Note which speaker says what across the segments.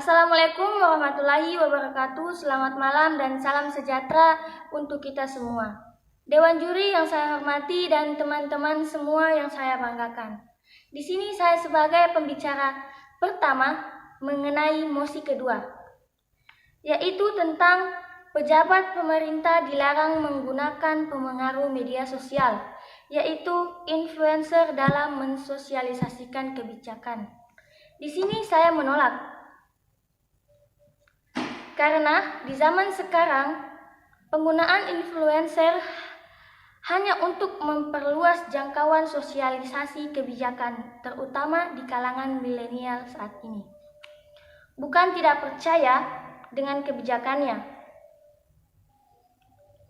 Speaker 1: Assalamualaikum warahmatullahi wabarakatuh. Selamat malam dan salam sejahtera untuk kita semua. Dewan juri yang saya hormati dan teman-teman semua yang saya banggakan. Di sini saya sebagai pembicara pertama mengenai mosi kedua, yaitu tentang pejabat pemerintah dilarang menggunakan pengaruh media sosial, yaitu influencer dalam mensosialisasikan kebijakan. Di sini saya menolak. Karena di zaman sekarang, penggunaan influencer hanya untuk memperluas jangkauan sosialisasi kebijakan, terutama di kalangan milenial saat ini. Bukan tidak percaya dengan kebijakannya.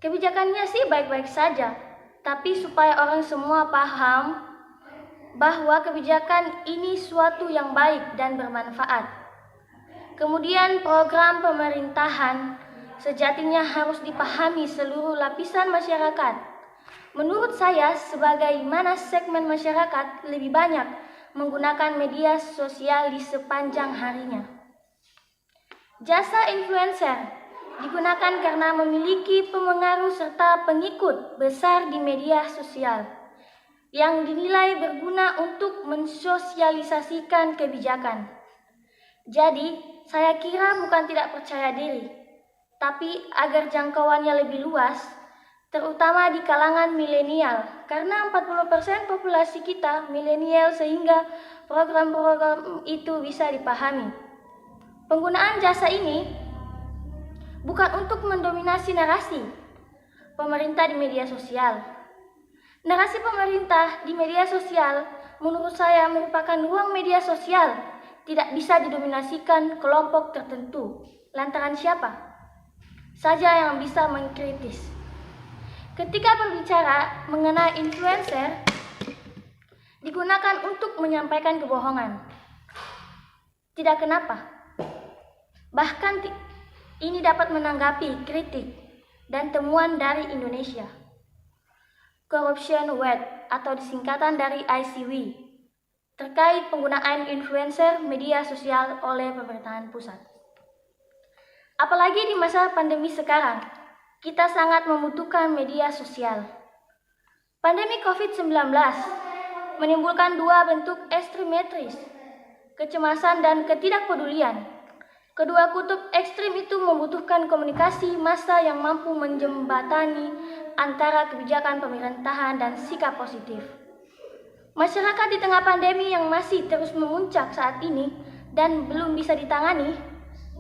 Speaker 1: Kebijakannya sih baik-baik saja, tapi supaya orang semua paham bahwa kebijakan ini suatu yang baik dan bermanfaat. Kemudian program pemerintahan sejatinya harus dipahami seluruh lapisan masyarakat. Menurut saya, sebagaimana segmen masyarakat lebih banyak menggunakan media sosial di sepanjang harinya. Jasa influencer digunakan karena memiliki pengaruh serta pengikut besar di media sosial yang dinilai berguna untuk mensosialisasikan kebijakan. Jadi, saya kira bukan tidak percaya diri, tapi agar jangkauannya lebih luas, terutama di kalangan milenial, karena 40% populasi kita milenial sehingga program-program itu bisa dipahami. Penggunaan jasa ini bukan untuk mendominasi narasi pemerintah di media sosial. Narasi pemerintah di media sosial menurut saya merupakan ruang media sosial tidak bisa didominasikan kelompok tertentu. Lantaran siapa saja yang bisa mengkritis. Ketika berbicara mengenai influencer, digunakan untuk menyampaikan kebohongan. Tidak kenapa. Bahkan ini dapat menanggapi kritik dan temuan dari Indonesia. Corruption Watch atau disingkatan dari ICW terkait penggunaan influencer media sosial oleh pemerintahan pusat. Apalagi di masa pandemi sekarang, kita sangat membutuhkan media sosial. Pandemi COVID-19 menimbulkan dua bentuk ekstremetris, kecemasan dan ketidakpedulian. Kedua kutub ekstrim itu membutuhkan komunikasi massa yang mampu menjembatani antara kebijakan pemerintahan dan sikap positif. Masyarakat di tengah pandemi yang masih terus memuncak saat ini dan belum bisa ditangani,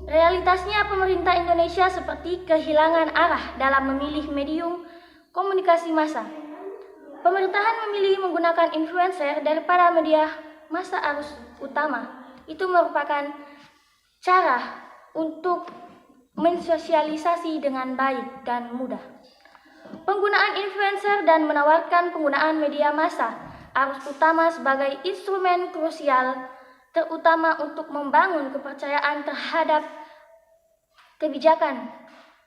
Speaker 1: realitasnya pemerintah Indonesia seperti kehilangan arah dalam memilih medium komunikasi massa. Pemerintahan memilih menggunakan influencer daripada media massa arus utama. Itu merupakan cara untuk mensosialisasi dengan baik dan mudah. Penggunaan influencer dan menawarkan penggunaan media massa arus utama sebagai instrumen krusial, terutama untuk membangun kepercayaan terhadap kebijakan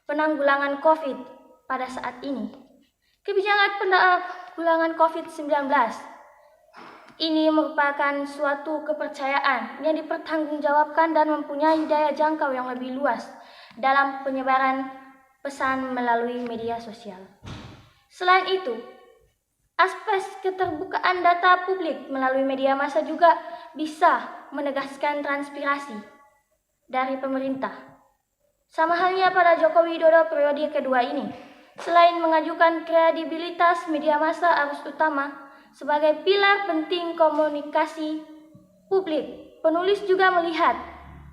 Speaker 1: penanggulangan COVID pada saat ini. Kebijakan penanggulangan COVID-19 ini merupakan suatu kepercayaan yang dipertanggungjawabkan dan mempunyai daya jangkau yang lebih luas dalam penyebaran pesan melalui media sosial. Selain itu, aspek keterbukaan data publik melalui media massa juga bisa menegaskan transpirasi dari pemerintah. Sama halnya pada Joko Widodo periode kedua ini, selain mengajukan kredibilitas media massa arus utama sebagai pilar penting komunikasi publik, penulis juga melihat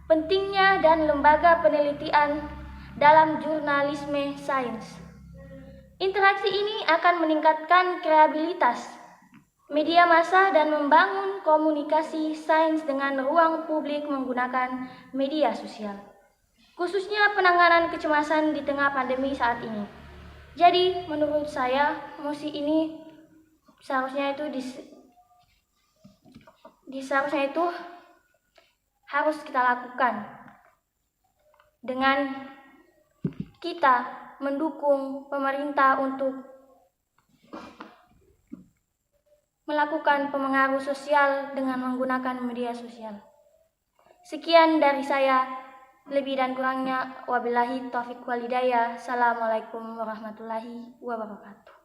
Speaker 1: pentingnya dan lembaga penelitian dalam jurnalisme sains. Interaksi ini akan meningkatkan kredibilitas media massa dan membangun komunikasi sains dengan ruang publik menggunakan media sosial, khususnya penanganan kecemasan di tengah pandemi saat ini. Jadi, menurut saya, mosi ini seharusnya itu harus kita lakukan dengan kita mendukung pemerintah untuk melakukan pengaruh sosial dengan menggunakan media sosial. Sekian dari saya. Lebih dan kurangnya wabillahi taufiq walhidayah. Assalamualaikum warahmatullahi wabarakatuh.